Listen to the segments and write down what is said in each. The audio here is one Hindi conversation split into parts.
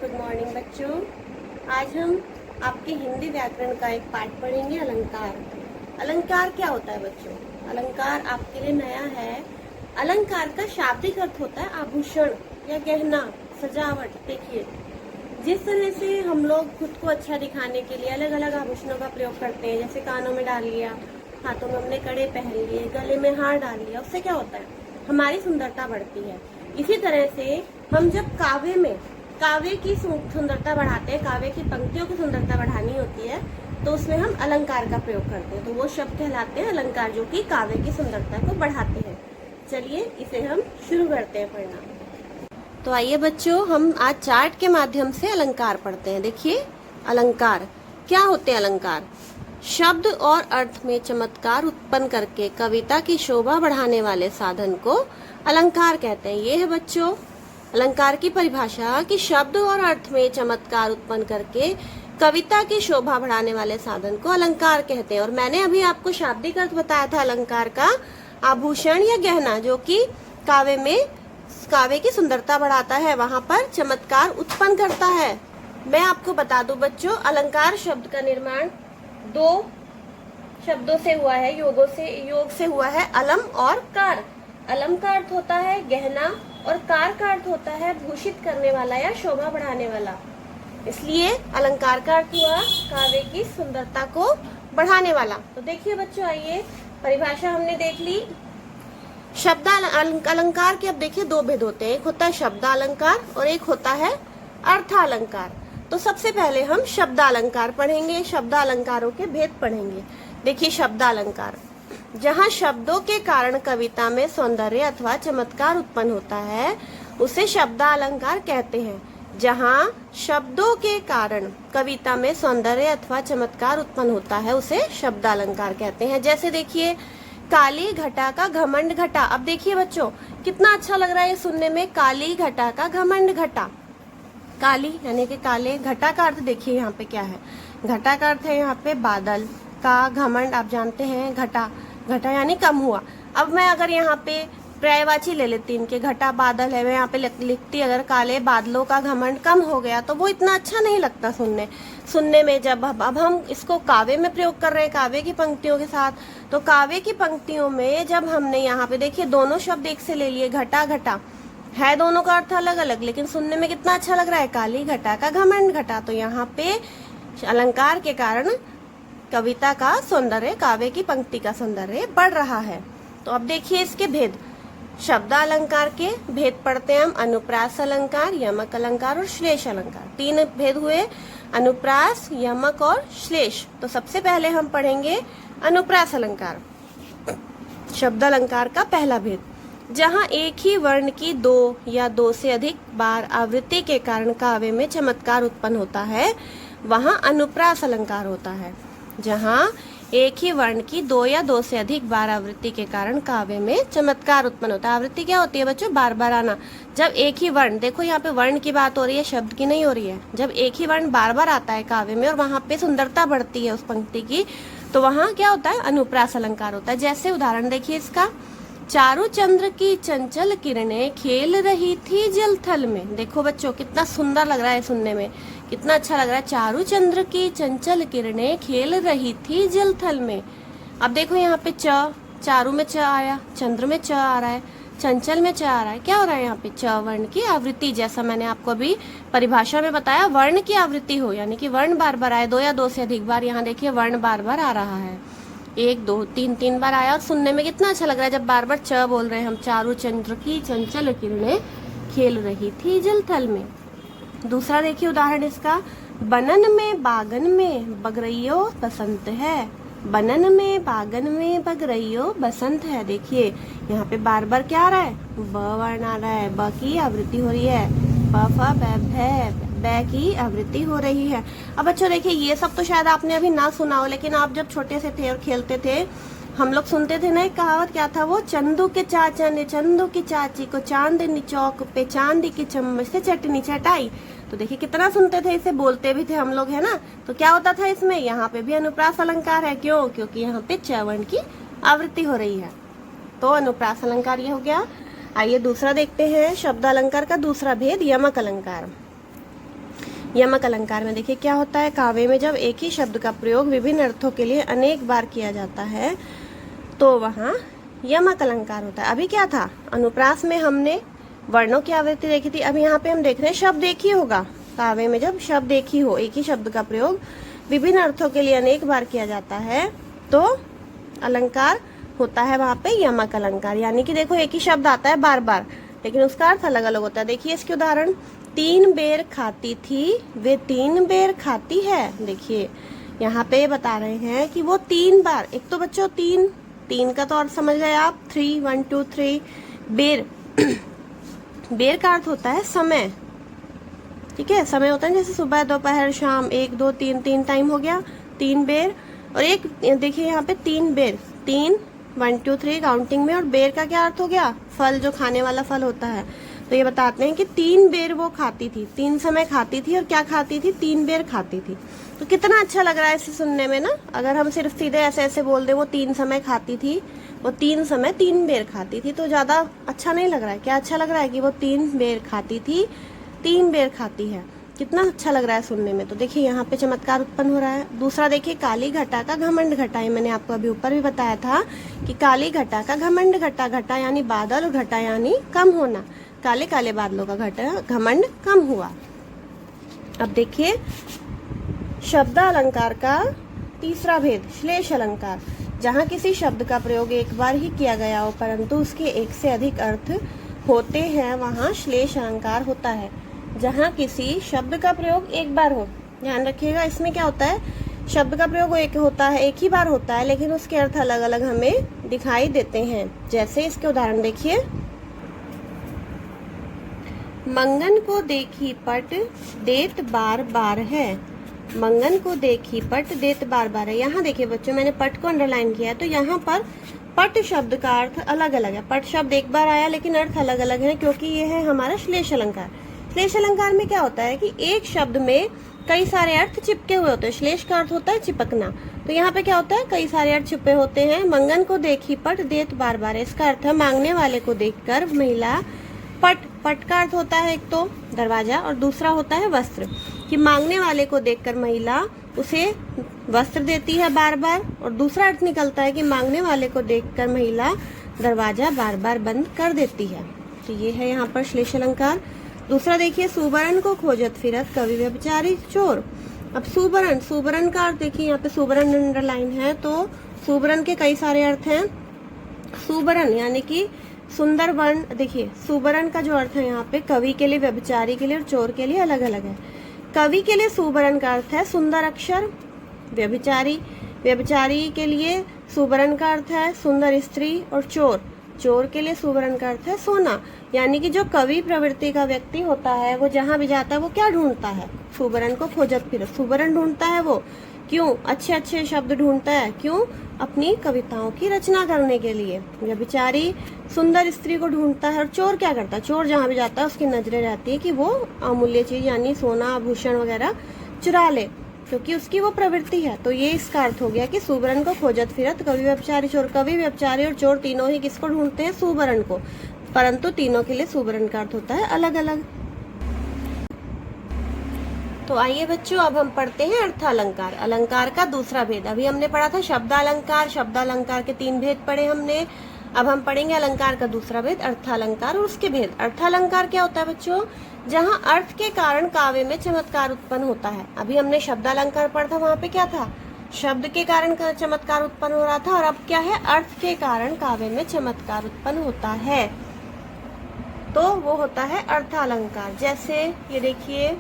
गुड मॉर्निंग बच्चों। आज हम आपके हिंदी व्याकरण का एक पाठ पढ़ेंगे, अलंकार। अलंकार क्या होता है बच्चों? अलंकार आपके लिए नया है। अलंकार का शाब्दिक अर्थ होता है आभूषण या गहना, सजावट। देखिए, जिस तरह से हम लोग खुद को अच्छा दिखाने के लिए अलग अलग आभूषणों का प्रयोग करते हैं, जैसे कानों में डाल लिया, हाथों में हमने कड़े पहन लिए, गले में हार डाल लिया, उससे क्या होता है, हमारी सुंदरता बढ़ती है। इसी तरह से हम जब काव्य की सुंदरता बढ़ाते हैं, काव्य की पंक्तियों की सुंदरता बढ़ानी होती है, तो उसमें हम अलंकार का प्रयोग करते हैं। तो वो शब्द कहलाते हैं अलंकार, जो कि काव्य की सुंदरता को बढ़ाते हैं। चलिए इसे हम शुरू करते हैं पढ़ना। तो आइए बच्चों, हम आज चार्ट के माध्यम से अलंकार पढ़ते हैं। देखिए, अलंकार क्या होते हैं? अलंकार शब्द और अर्थ में चमत्कार उत्पन्न करके कविता की शोभा बढ़ाने वाले साधन को अलंकार कहते हैं। ये है बच्चों अलंकार की परिभाषा, कि शब्द और अर्थ में चमत्कार उत्पन्न करके कविता की शोभा बढ़ाने वाले साधन को अलंकार कहते हैं। और मैंने अभी आपको शाब्दिक अर्थ बताया था अलंकार का, आभूषण या गहना, जो कि काव्य की सुंदरता बढ़ाता है, वहां पर चमत्कार उत्पन्न करता है। मैं आपको बता दूं बच्चों, अलंकार शब्द का निर्माण दो शब्दों से हुआ है, योग से हुआ है, अलम और कार। अलम का अर्थ होता है गहना और कार का अर्थ होता है भूषित करने वाला या शोभा बढ़ाने वाला। इसलिए अलंकार का अर्थ हुआ काव्य की सुंदरता को बढ़ाने वाला। तो देखिए बच्चों, आइए, परिभाषा हमने देख ली। शब्द अलंकार के अब देखिए दो भेद होते हैं, एक होता है शब्द अलंकार और एक होता है अर्थ अलंकार। तो सबसे पहले हम शब्द अलंकार पढ़ेंगे, शब्द अलंकारों के भेद पढ़ेंगे। देखिए, शब्द अलंकार जहाँ शब्दों के कारण कविता में सौंदर्य अथवा चमत्कार उत्पन्न होता है, उसे शब्द अलंकार कहते हैं। जहाँ शब्दों के कारण कविता में सौंदर्य अथवा चमत्कार उत्पन्न होता है, उसे शब्द अलंकार कहते हैं। जैसे देखिए, काली घटा का घमंड घटा। अब देखिए बच्चों, कितना अच्छा लग रहा है ये सुनने में, काली घटा का घमंड घटा। काली यानी कि काले, घटा का अर्थ देखिए यहाँ पे क्या है, घटा का अर्थ है यहाँ पे बादल का, घमंड आप जानते हैं घटा यानी कम हुआ। अब मैं अगर यहाँ पे पर्यायवाची ले लेती, इनके घटा बादल है, मैं यहाँ पे लिखती अगर काले बादलों का घमंड कम हो गया, तो वो इतना अच्छा नहीं लगता सुनने में। जब अब हम इसको काव्य में प्रयोग कर रहे हैं, काव्य की पंक्तियों के साथ, तो काव्य की पंक्तियों में जब हमने यहाँ पे देखिए दोनों शब्द एक से ले लिए, घटा घटा है, दोनों का अर्थ अलग अलग, लेकिन सुनने में कितना अच्छा लग रहा है, काली घटा का घमंड घटा। तो यहाँ पे अलंकार के कारण कविता का सौंदर्य, काव्य की पंक्ति का सौंदर्य बढ़ रहा है। तो अब देखिए इसके भेद। शब्द अलंकार के भेद पढ़ते हैं हम, अनुप्रास अलंकार, यमक अलंकार और श्लेष अलंकार। तीन भेद हुए, अनुप्रास, यमक और श्लेष। तो सबसे पहले हम पढ़ेंगे अनुप्रास अलंकार, शब्द अलंकार का पहला भेद। जहाँ एक ही वर्ण की दो या दो से अधिक बार आवृत्ति के कारण काव्य में चमत्कार उत्पन्न होता है, वहाँ अनुप्रास अलंकार होता है। जहाँ एक ही वर्ण की दो या दो से अधिक बार आवृत्ति के कारण काव्य में चमत्कार उत्पन्न होता है। आवृत्ति क्या होती है बच्चों? बार बार आना। जब एक ही वर्ण, देखो यहाँ पे वर्ण की बात हो रही है, शब्द की नहीं हो रही है। जब एक ही वर्ण बार बार आता है काव्य में और वहाँ पे सुंदरता बढ़ती है उस पंक्ति की, तो वहाँ क्या होता है? अनुप्रास अलंकार होता है। जैसे उदाहरण देखिए इसका, चारु चंद्र की चंचल किरणें खेल रही थी जल थल में। देखो बच्चों, कितना सुंदर लग रहा है सुनने में, कितना अच्छा लग रहा है। चारु चंद्र की चंचल किरणें खेल रही थी जल थल में। अब देखो यहाँ पे चारु में च आया, चंद्र में च आ रहा है, चंचल में च आ रहा है। क्या हो रहा है यहाँ पे? च वर्ण की आवृत्ति। जैसा मैंने आपको अभी परिभाषा में बताया, वर्ण की आवृत्ति हो, यानी कि वर्ण बार बार आए, दो या दो से अधिक बार। यहाँ देखिए वर्ण बार बार आ रहा है, एक दो तीन बार आया, और सुनने में कितना अच्छा लग रहा है जब बार बार च बोल रहे हैं हम। चारु चंद्र की चंचल किरणें खेल रही थी जल थल में। दूसरा देखिए उदाहरण इसका, बनन में बागन में बगरइयो बसंत है। बनन में बागन में बगरइयो बसंत है। देखिए यहाँ पे बार बार क्या आ रहा है? ब वर्ण आ रहा है, ब की आवृत्ति हो रही है, ब फ बै की आवृत्ति हो रही है। अब बच्चों देखिए, ये सब तो शायद आपने अभी ना सुना हो, लेकिन आप जब छोटे से थे और खेलते थे, हम लोग सुनते थे ना, एक कहावत क्या था वो, चंदू के चाचा ने चंदू की चाची को चांदनी चौक पे चांदी की चम्मच से चटनी चटाई। तो देखिए कितना सुनते थे, इसे बोलते भी थे हम लोग, है ना। तो क्या होता था इसमें? यहाँ पे भी अनुप्रास अलंकार है। क्यों? क्योंकि यहाँ पे च वर्ण की आवृत्ति हो रही है, तो अनुप्रास अलंकार ये हो गया। आइए दूसरा देखते हैं, शब्द अलंकार का दूसरा भेद, यमक अलंकार। यमक अलंकार में देखिए क्या होता है, काव्य में जब एक ही शब्द का प्रयोग विभिन्न अर्थों के लिए अनेक बार किया जाता है तो वहाँ यमक अलंकार होता है। अभी क्या था, अनुप्रास में हमने वर्णों की आवृत्ति देखी थी, अब यहाँ पे हम देख रहे हैं शब्द एक ही होगा। काव्य में जब शब्द एक ही हो, एक ही शब्द का प्रयोग विभिन्न अर्थों के लिए अनेक बार किया जाता है तो अलंकार होता है वहाँ पे यमक अलंकार। यानी कि देखो एक ही शब्द आता है बार बार लेकिन उसका अर्थ अलग अलग होता है। देखिए इसके उदाहरण, 3 बेर खाती थी वे 3 बेर खाती है। देखिए यहाँ पे बता रहे हैं कि वो 3 बार, एक तो बच्चों 3 का तो अर्थ समझ गए आप, 3 1 2 3। बेर बेर का अर्थ होता है समय, ठीक है, समय होता है जैसे सुबह दोपहर शाम, 1 2 3 टाइम हो गया 3 बेर। और एक देखिए यहाँ पे 3 बेर, 3 1 2 3 काउंटिंग में, और बेर का क्या अर्थ हो गया, फल, जो खाने वाला फल होता है। तो ये बताते हैं कि 3 बेर वो खाती थी, 3 समय खाती थी और क्या खाती थी, 3 बेर खाती थी। तो कितना अच्छा लग रहा है इसे सुनने में ना। अगर हम सिर्फ सीधे ऐसे ऐसे बोल दे वो 3 समय खाती थी, वो 3 समय 3 बेर खाती थी, तो ज्यादा अच्छा नहीं लग रहा है। क्या अच्छा लग रहा है कि वो 3 बेर खाती थी, 3 बेर खाती है, कितना अच्छा लग रहा है सुनने में। तो देखिए यहाँ पे चमत्कार उत्पन्न हो रहा है। दूसरा देखिए, काली घटा का घमंड घटा, ये मैंने आपको अभी ऊपर भी बताया था कि काली घटा का घमंड घटा, घटा यानी बादल और घटा यानी कम होना, काले काले बादलों का घटा घमंड कम हुआ। अब देखिए शब्द अलंकार का तीसरा भेद, श्लेष अलंकार। जहाँ किसी शब्द का प्रयोग एक बार ही किया गया हो परंतु उसके एक से अधिक अर्थ होते हैं वहाँ श्लेष अलंकार होता है। जहाँ किसी शब्द का प्रयोग एक बार हो, ध्यान रखिएगा, इसमें क्या होता है, शब्द का प्रयोग एक होता है, एक ही बार होता है, लेकिन उसके अर्थ अलग अलग हमें दिखाई देते हैं। जैसे इसके उदाहरण देखिए, मंगन को देखी पट देत बार बार है, मंगन को देखी पट देत बार बार है। यहाँ देखिए बच्चों मैंने पट को अंडरलाइन किया है, तो यहाँ पर पट शब्द का अर्थ अलग अलग है। पट शब्द एक बार आया लेकिन अर्थ अलग अलग है, क्योंकि ये है हमारा श्लेष अलंकार। श्लेष अलंकार में क्या होता है कि एक शब्द में कई सारे अर्थ चिपके हुए होते हैं। श्लेष का अर्थ होता है चिपकना, तो यहाँ पे क्या होता है, कई सारे अर्थ छिपे होते हैं। मंगन को देखी पट देत बार बार, इसका अर्थ है मांगने वाले को देखकर महिला पट, पट का अर्थ होता है एक तो दरवाजा और दूसरा होता है वस्त्र, कि मांगने वाले को देखकर महिला उसे वस्त्र देती है बार बार, और दूसरा अर्थ निकलता है कि मांगने वाले को देखकर महिला दरवाजा बार बार बंद कर देती है। तो ये है यहाँ पर श्लेष अलंकार। दूसरा देखिए, सुबरन को खोजत फिरत कवि व्यभिचारी चोर। अब सुबरन, सुबरन का अर्थ देखिए, यहाँ पे सुबरन अंडरलाइन है, तो सुबरन के कई सारे अर्थ हैं। सुबरन यानी कि सुंदर वर्ण, देखिए सुबरन का जो अर्थ है यहाँ पे कवि के लिए, व्यभिचारी के लिए और चोर के लिए अलग अलग है। कवि के लिए सुबरन का अर्थ है सुंदर अक्षर, व्यभिचारी, व्यभिचारी के लिए सुबरन का अर्थ है सुंदर स्त्री, और चोर, चोर के लिए सुबरन का अर्थ है सोना। यानी कि जो कवि प्रवृत्ति का व्यक्ति होता है वो जहाँ भी जाता है वो क्या ढूंढता है, सुबरन को खोजत फिरत, सुबरन ढूंढता है वो, क्यों, अच्छे अच्छे शब्द ढूंढता है, क्यों, अपनी कविताओं की रचना करने के लिए। व्यभिचारी सुंदर स्त्री को ढूंढता है, और चोर क्या करता है, चोर जहाँ भी जाता है उसकी नजरें रहती है कि वो अमूल्य चीज यानी सोना आभूषण वगैरह चुरा ले, क्योंकि उसकी वो प्रवृत्ति है। तो ये इसका अर्थ हो गया कि सुबरन को खोजत फिरत कवि व्यभिचारी चोर। कवि व्यभिचारी और चोर तीनों ही किसको ढूंढते हैं, सुबरन को, परंतु तीनों के लिए सुबरन का अर्थ होता है अलग अलग। तो आइए बच्चों अब हम पढ़ते हैं अर्थालंकार, अलंकार का दूसरा भेद। अभी हमने पढ़ा था शब्दालंकार, शब्दालंकार के 3 भेद पढ़े हमने। अब हम पढ़ेंगे अलंकार का दूसरा भेद अर्थालंकार और उसके भेद। अर्थालंकार क्या होता है बच्चों, जहाँ अर्थ के कारण काव्य में चमत्कार उत्पन्न होता है। अभी हमने शब्दालंकार पढ़ा था, वहाँ पे क्या था, शब्द के कारण चमत्कार उत्पन्न हो रहा था, और अब क्या है, अर्थ के कारण काव्य में चमत्कार उत्पन्न होता है, तो वो होता है अर्थालंकार। जैसे ये देखिए,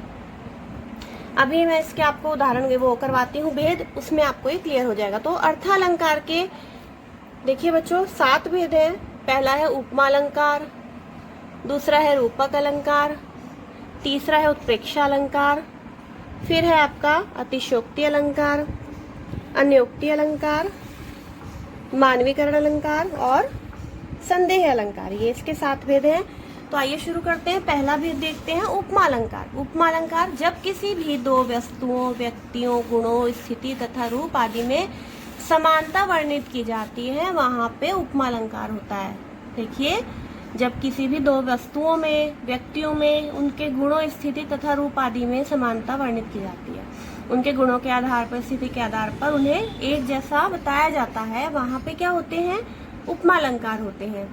अभी मैं इसके आपको उदाहरण वो करवाती हूँ भेद, उसमें आपको ये क्लियर हो जाएगा। तो अर्थालंकार के देखिए बच्चों 7 भेद हैं। पहला है उपमा अलंकार, दूसरा है रूपक अलंकार, तीसरा है उत्प्रेक्षा अलंकार, फिर है आपका अतिशयोक्ति अलंकार, अन्योक्ति अलंकार, मानवीकरण अलंकार और संदेह अलंकार। ये इसके 7 भेद हैं। तो आइए शुरू करते हैं। पहला भेद देखते हैं उपमा अलंकार। उपमा अलंकार, जब किसी भी 2 वस्तुओं, व्यक्तियों, गुणों, स्थिति तथा रूप आदि में समानता वर्णित की जाती है वहां पे उपमा अलंकार होता है। देखिए जब किसी भी दो वस्तुओं में, व्यक्तियों में उनके गुणों, स्थिति तथा रूप आदि में समानता वर्णित की जाती है। उनके गुणों के आधार पर, स्थिति के आधार पर उन्हें एक जैसा बताया जाता है। वहां पे क्या होते हैं? उपमा अलंकार होते हैं।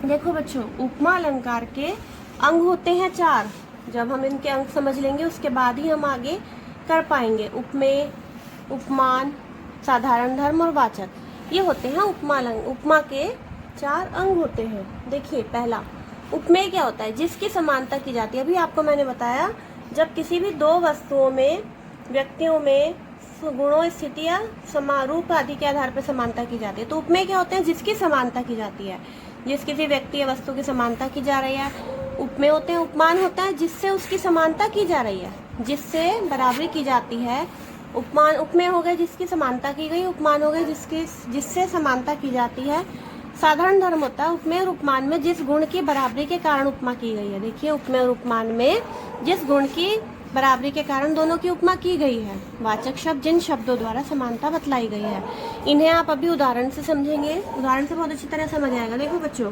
देखो बच्चों, उपमा अलंकार के अंग होते हैं 4। जब हम इनके अंग समझ लेंगे उसके बाद ही हम आगे कर पाएंगे। उपमेय, उपमान, साधारण धर्म और वाचक, ये होते हैं उपमा के 4 अंग होते हैं। देखिए, पहला उपमेय क्या होता है? जिसकी समानता की जाती है। अभी आपको मैंने बताया, जब किसी भी दो वस्तुओं में, व्यक्तियों में गुणों, स्थिति या रूप आदि के आधार पर समानता की जाती है, तो उपमेय क्या होते हैं? जिसकी समानता की जाती है, जिस किसी व्यक्ति या वस्तु की समानता की जा रही है। उपमेय होते हैं। उपमान होता है जिससे उसकी समानता की जा रही है, जिससे बराबरी की जाती है। उपमान, उपमेय हो गए जिसकी समानता की गई, उपमान हो गए जिससे समानता की जाती है। साधारण धर्म होता है उपमेय और उपमान में जिस गुण की बराबरी के कारण उपमा की गई है। देखिए, उपमेय और उपमान में जिस गुण की बराबरी के कारण दोनों की उपमा की गई है। वाचक शब्द जिन शब्दों द्वारा समानता बतलाई गई है। इन्हें आप अभी उदाहरण से समझेंगे, उदाहरण से बहुत अच्छी तरह समझ आएगा। देखो बच्चों,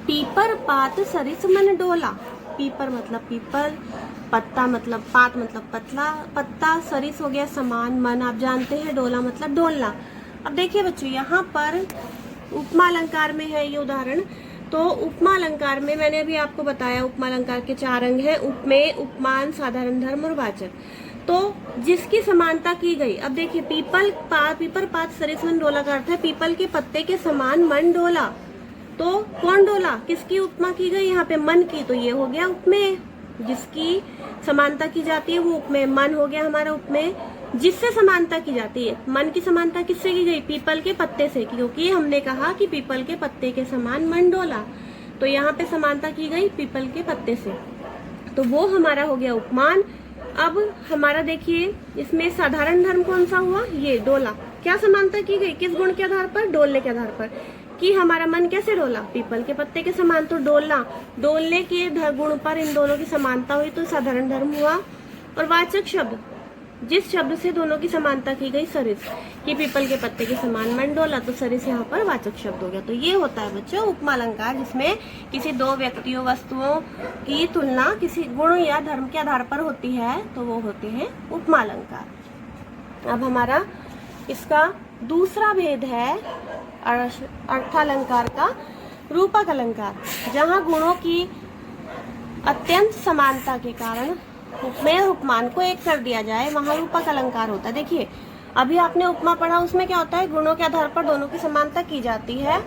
पीपर पात सरिस मन डोला। पीपर मतलब पीपल, पत्ता मतलब पात मतलब पतला, पत्ता, सरिस हो गया समान, मन आप जानते हैं, डोला मतलब डोलना। अब देखिए बच्चों, यहाँ पर उपमा अलंकार में है ये उदाहरण। तो उपमा अलंकार में मैंने अभी आपको बताया, उपमा अलंकार के 4 अंग हैं: उपमेय, उपमान, साधारण धर्म और वाचक। तो जिसकी समानता की गई। अब देखिए, पीपर पात सरिस मन डोला का अर्थ है पीपल के पत्ते के समान मन डोला। तो कौन डोला? किसकी उपमा की गई? यहाँ पे मन की, तो ये हो गया उपमेय। जिसकी समानता की जाती है वो उपमेय। मन हो गया हमारा उपमेय। जिससे समानता की जाती है, मन की समानता किससे की गई? पीपल के पत्ते से, क्योंकि हमने कहा कि पीपल के पत्ते के समान मन डोला। तो यहाँ पे समानता की गई पीपल के पत्ते से, तो वो हमारा हो गया उपमान। अब हमारा देखिए, इसमें साधारण धर्म कौन सा हुआ? ये डोला। क्या समानता की गई? किस गुण के आधार पर? डोलने के आधार पर। कि हमारा मन कैसे डोला? पीपल के पत्ते के समान। तो डोलना, डोलने के गुण पर इन दोनों की समानता हुई, तो साधारण धर्म हुआ। और वाचक शब्द, जिस शब्द से दोनों की समानता की गई, सरिस, कि पीपल के पत्ते के समान मन डोला, तो सरिस यहाँ पर वाचक शब्द हो गया। तो ये होता है बच्चों उपमा अलंकार, जिसमें किसी दो व्यक्तियों, वस्तुओं की तुलना किसी गुण या धर्म के आधार पर होती है, तो वो होते हैं उपमा अलंकार। अब हमारा इसका दूसरा भेद है अर्थालंकार का रूपक अलंकार, जहाँ गुणों की अत्यंत समानता के कारण उपमेय और उपमान को एक कर दिया जाए, वहां रूपक अलंकार होता है। देखिए, अभी आपने उपमा पढ़ा, उसमें क्या होता है? गुणों के आधार पर दोनों की समानता की जाती है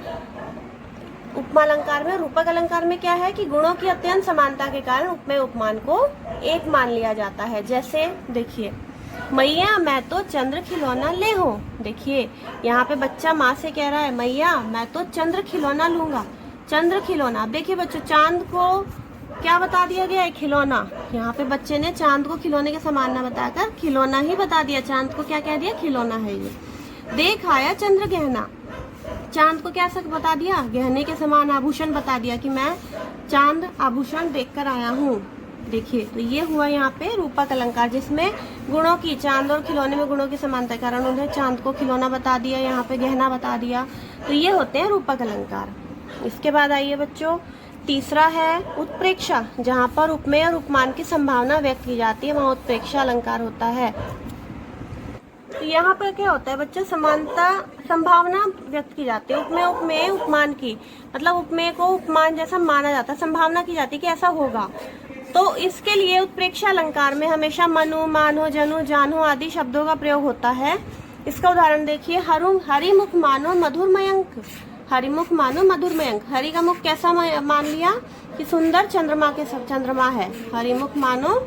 उपमा अलंकार में। रूपक अलंकार में क्या है कि गुणों की अत्यंत समानता के कारण उपमेय उपमान को एक मान लिया जाता है। जैसे देखिए, मैया मैं तो चंद्र खिलौना ले हो। देखिए, यहाँ पे बच्चा माँ से कह रहा है, मैया मैं तो चंद्र खिलौना लूंगा। चंद्र खिलौना। अब देखिए बच्चों, चांद को क्या बता दिया गया है? खिलौना। यहाँ पे बच्चे ने चांद को खिलौने के समान न बताकर खिलौना ही बता दिया। चांद को क्या कह दिया? खिलौना है ये। देख आया चंद्र गहना। चांद को क्या सक बता दिया? गहने के समान आभूषण बता दिया कि मैं चांद आभूषण देखकर आया हूँ। देखिए, तो ये हुआ यहाँ पे रूपक अलंकार, जिसमें गुणों की, चांद और खिलौने में गुणों की समानता के कारण उन्हें चांद को खिलौना बता दिया, यहाँ पे गहना बता दिया। तो ये होते हैं रूपक अलंकार। इसके बाद आइए बच्चों, तीसरा है उत्प्रेक्षा, जहाँ पर उपमेय और उपमान की संभावना व्यक्त की जाती है, वहाँ उत्प्रेक्षा अलंकार होता है। तो यहाँ पर क्या होता है बच्चों? समानता, संभावना व्यक्त की जाती है। उपमेय उपमान की, मतलब उपमेय को उपमान जैसा माना जाता है, संभावना की जाती है कि ऐसा होगा। तो इसके लिए उत्प्रेक्षा अलंकार में हमेशा मनु, मानो, जनु, जानो आदि शब्दों का प्रयोग होता है। इसका उदाहरण देखिए, हरिमुख मानो मधुर मयंक। हरिमुख मानो मधुर मयंक। हरि का मुख कैसा मान लिया? कि सुंदर चंद्रमा के सब चंद्रमा है। हरिमुख मानो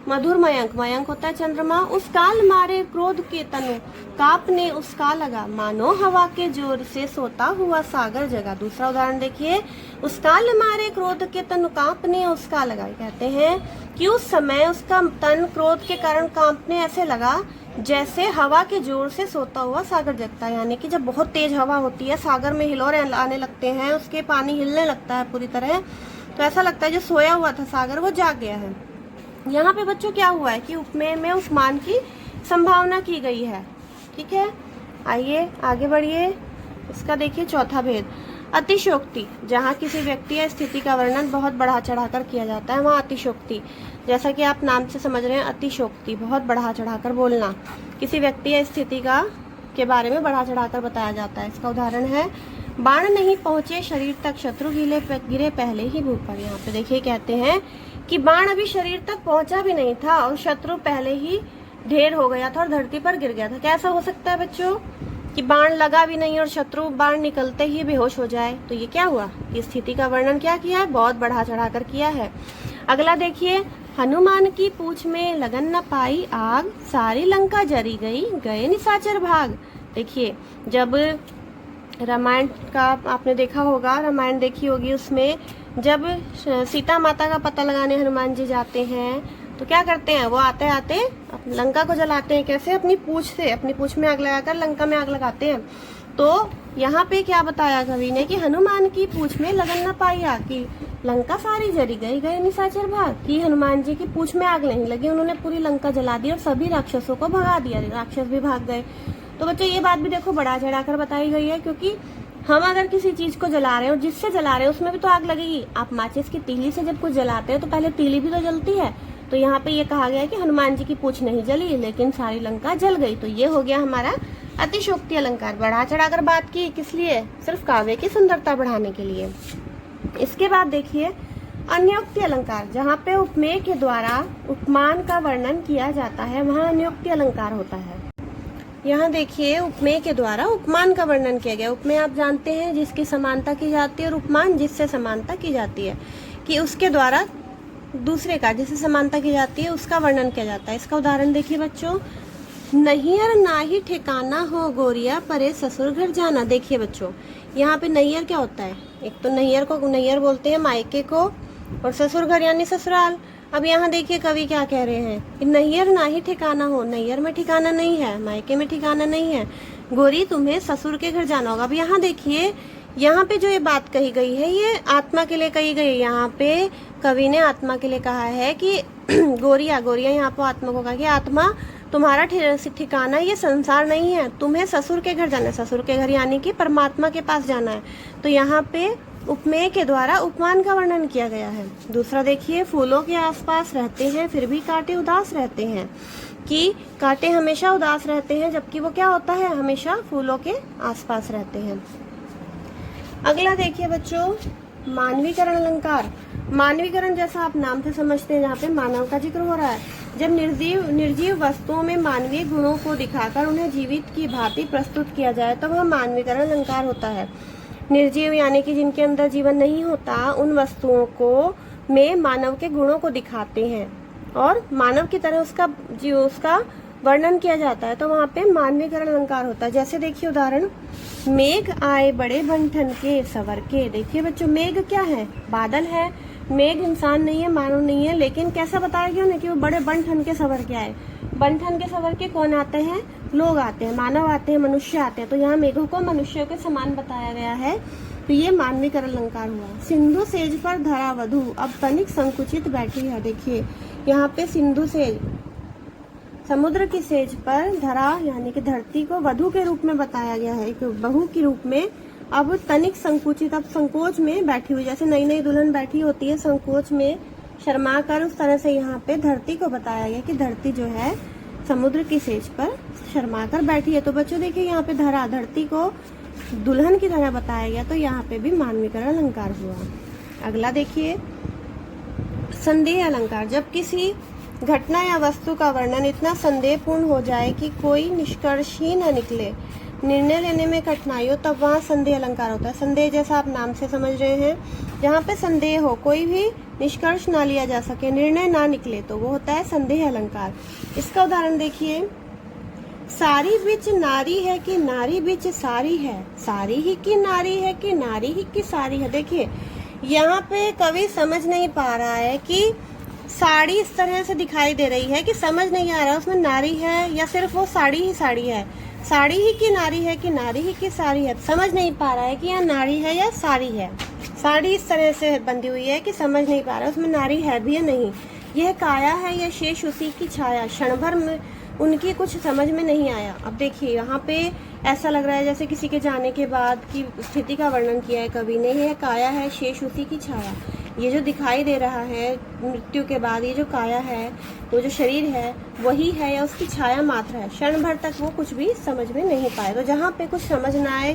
मधुर मयंक। मयंक होता है चंद्रमा। उस काल मारे क्रोध के तनु, कांपने उसका लगा, मानो हवा के जोर से सोता हुआ सागर जगा। दूसरा उदाहरण देखिए, उस काल मारे क्रोध के तनु, कांपने उसका लगा। कहते हैं कि उस समय उसका तन क्रोध के कारण कांपने ऐसे लगा जैसे हवा के जोर से सोता हुआ सागर जगता है। यानी कि जब बहुत तेज हवा होती है, सागर में हिलोरे आने लगते हैं, उसके पानी हिलने लगता है पूरी तरह, तो ऐसा लगता है जो सोया हुआ था सागर वो जाग गया है। यहाँ पे बच्चों क्या हुआ है कि उपमेय में उपमान की संभावना की गई है। ठीक है, आइए आगे बढ़िए। इसका देखिए चौथा भेद अतिशयोक्ति, जहाँ किसी व्यक्ति या स्थिति का वर्णन बहुत बढ़ा चढ़ाकर किया जाता है वहाँ अतिशयोक्ति। जैसा कि आप नाम से समझ रहे हैं, अतिशयोक्ति, बहुत बढ़ा चढ़ाकर बोलना, किसी व्यक्ति या स्थिति के बारे में बढ़ा चढ़ाकर बताया जाता है। इसका उदाहरण है, बाण नहीं पहुंचे शरीर तक, शत्रु गिरे पहले ही भूप पर। यहाँ पे देखिए कहते हैं कि बाण अभी शरीर तक पहुंचा भी नहीं था और शत्रु पहले ही ढेर हो गया था और धरती पर गिर गया था। कैसा हो सकता है बच्चों कि बाण लगा भी नहीं और शत्रु बाण निकलते ही बेहोश हो जाए? तो ये क्या हुआ, इस स्थिति का वर्णन क्या किया है, बहुत बढ़ा चढ़ाकर किया है। अगला देखिए, हनुमान की पूंछ में लगन न पाई आग, सारी लंका जरी गई, गए निशाचर भाग। देखिए, जब रामायण का आपने देखा होगा, रामायण देखी होगी, उसमें जब सीता माता का पता लगाने हनुमान जी जाते हैं तो क्या करते हैं, वो आते आते लंका को जलाते हैं। कैसे? अपनी पूंछ से, अपनी पूंछ में आग लगाकर लंका में आग लगाते हैं। तो यहाँ पे क्या बताया कवि ने कि हनुमान की पूंछ में लगन न पाई आग, की लंका सारी जरी गई, गए निशाचर भाग, कि हनुमान जी की पूंछ में आग नहीं लगी, उन्होंने पूरी लंका जला दी और सभी राक्षसों को भगा दिया, राक्षस भी भाग गए। तो बच्चों ये बात भी देखो बढ़ा चढ़ाकर बताई गई है, क्योंकि हम अगर किसी चीज को जला रहे हैं और जिससे जला रहे हैं उसमें भी तो आग लगेगी। आप माचिस की तीली से जब कुछ जलाते हैं तो पहले तीली भी तो जलती है। तो यहाँ पे ये कहा गया है कि हनुमान जी की पूंछ नहीं जली लेकिन सारी लंका जल गई। तो ये हो गया हमारा अतिशयोक्ति अलंकार। बढ़ा चढ़ाकर बात की, किस लिए? सिर्फ काव्य की सुंदरता बढ़ाने के लिए। इसके बाद देखिए अन्योक्ति अलंकार, जहाँ पे उपमेय के द्वारा उपमान का वर्णन किया जाता है वहाँ अन्योक्ति अलंकार होता है। यहाँ देखिए, उपमेय के द्वारा उपमान का वर्णन किया गया। उपमेय आप जानते हैं जिसकी समानता की जाती है, और उपमान जिससे समानता की जाती है, कि उसके द्वारा दूसरे का जिससे समानता की जाती है उसका वर्णन किया जाता है। इसका उदाहरण देखिए बच्चों, नैयर नाही ठिकाना हो गोरिया, परे ससुर घर जाना। देखिए बच्चों, यहाँ पे नैयर क्या होता है? एक तो नैयर को नैयर बोलते हैं मायके को, और ससुर घर यानी ससुराल। अब यहाँ देखिए कवि क्या कह रहे हैं कि नैयर नाही ठिकाना हो, नैयर में ठिकाना नहीं है, मायके में ठिकाना नहीं है, गोरी तुम्हें ससुर के घर जाना होगा। अब यहाँ देखिए, यहाँ पे जो ये बात कही गई है ये आत्मा के लिए कही गई है। यहाँ पे कवि ने आत्मा के लिए कहा है कि गोरिया, गोरिया यहाँ पे आत्मा को कहा कि आत्मा तुम्हारा ठिकाना ये संसार नहीं है, तुम्हें ससुर के घर जाना है। ससुर के घर यानी कि परमात्मा के पास जाना है। तो यहाँ पे उपमेय के द्वारा उपमान का वर्णन किया गया है। दूसरा देखिए, फूलों के आसपास रहते हैं फिर भी कांटे उदास रहते हैं, कि कांटे हमेशा उदास रहते हैं जबकि वो क्या होता है, हमेशा फूलों के आसपास रहते हैं। अगला देखिए बच्चों, मानवीकरण अलंकार। मानवीकरण जैसा आप नाम से समझते हैं, जहाँ पे मानव का जिक्र हो रहा है। जब निर्जीव वस्तुओं में मानवीय गुणों को दिखाकर उन्हें जीवित की भांति प्रस्तुत किया जाए तो वह मानवीकरण अलंकार होता है। निर्जीव यानी कि जिनके अंदर जीवन नहीं होता, उन वस्तुओं को में मानव के गुणों को दिखाते हैं और मानव की तरह उसका वर्णन किया जाता है, तो वहाँ पे मानवीकरण अलंकार होता है। जैसे देखिए उदाहरण, मेघ आए बड़े बंठन के सवर के। देखिए बच्चों, मेघ क्या है? बादल है। मेघ इंसान नहीं है, मानव नहीं है, लेकिन कैसा बताया गया ना कि वो बड़े बंठन के सवर के आए। बंठन के सवर के कौन आते हैं? लोग आते हैं, मानव आते हैं, मनुष्य आते हैं। तो यहाँ मेघों को मनुष्यों के समान बताया गया है, तो ये मानवीकरण अलंकार हुआ। सिंधु सेज पर धरा वधु, अब तनिक संकुचित बैठी है। देखिए यहाँ पे सिंधु सेज, समुद्र की सेज पर धरा यानी कि धरती को वधु के रूप में बताया गया है, एक बहू के रूप में। अब तनिक संकुचित, अब संकोच में बैठी हुई, जैसे नई नई दुल्हन बैठी होती है संकोच में शर्मा कर, उस तरह से यहाँ पे धरती को बताया गया कि धरती जो है समुद्र की सेज पर शर्मा कर बैठी है। तो बच्चों देखिए यहाँ पे धरा, धरती को दुल्हन की तरह बताया गया, तो यहाँ पे भी मानवीकरण अलंकार हुआ। अगला देखिए, संदेह अलंकार। जब किसी घटना या वस्तु का वर्णन इतना संदेहपूर्ण हो जाए कि कोई निष्कर्ष ही न निकले, निर्णय लेने में कठिनाई हो, तब वहाँ संदेह अलंकार होता है। संदेह जैसा आप नाम से समझ रहे हैं, जहाँ पे संदेह हो, कोई भी निष्कर्ष ना लिया जा सके, निर्णय ना निकले, तो वो होता है संदेह अलंकार। इसका उदाहरण देखिए, सारी बिच नारी है कि नारी बिच सारी है, सारी ही की नारी है कि नारी ही की सारी है। देखिए यहाँ पे कवि समझ नहीं पा रहा है कि साड़ी इस तरह से दिखाई दे रही है कि समझ नहीं आ रहा उसमें नारी है या सिर्फ वो साड़ी ही साड़ी है, साड़ी ही की नारी है कि नारी ही की साड़ी है। समझ नहीं पा रहा है कि यहाँ नारी है या साड़ी है। साड़ी इस तरह से बंधी हुई है कि समझ नहीं पा रहा उसमें नारी है भी या नहीं। यह काया है या शेष उसी की छाया, क्षण भर उनकी कुछ समझ में नहीं आया। अब देखिए यहाँ पे ऐसा लग रहा है जैसे किसी के जाने के बाद की स्थिति का वर्णन किया है कवि ने। यह काया है शेष उसी की छाया। ये जो दिखाई दे रहा है मृत्यु के बाद, ये जो काया है, वो जो शरीर है वही है या उसकी छाया मात्र है। क्षण भर तक वो कुछ भी समझ में नहीं पाए। तो जहाँ पे कुछ समझ ना आए,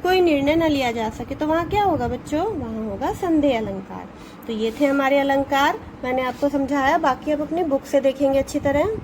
कोई निर्णय न लिया जा सके, तो वहाँ क्या होगा बच्चों? वहाँ होगा संदेह अलंकार। तो ये थे हमारे अलंकार, मैंने आपको समझाया। बाकी आप अपनी बुक से देखेंगे अच्छी तरह।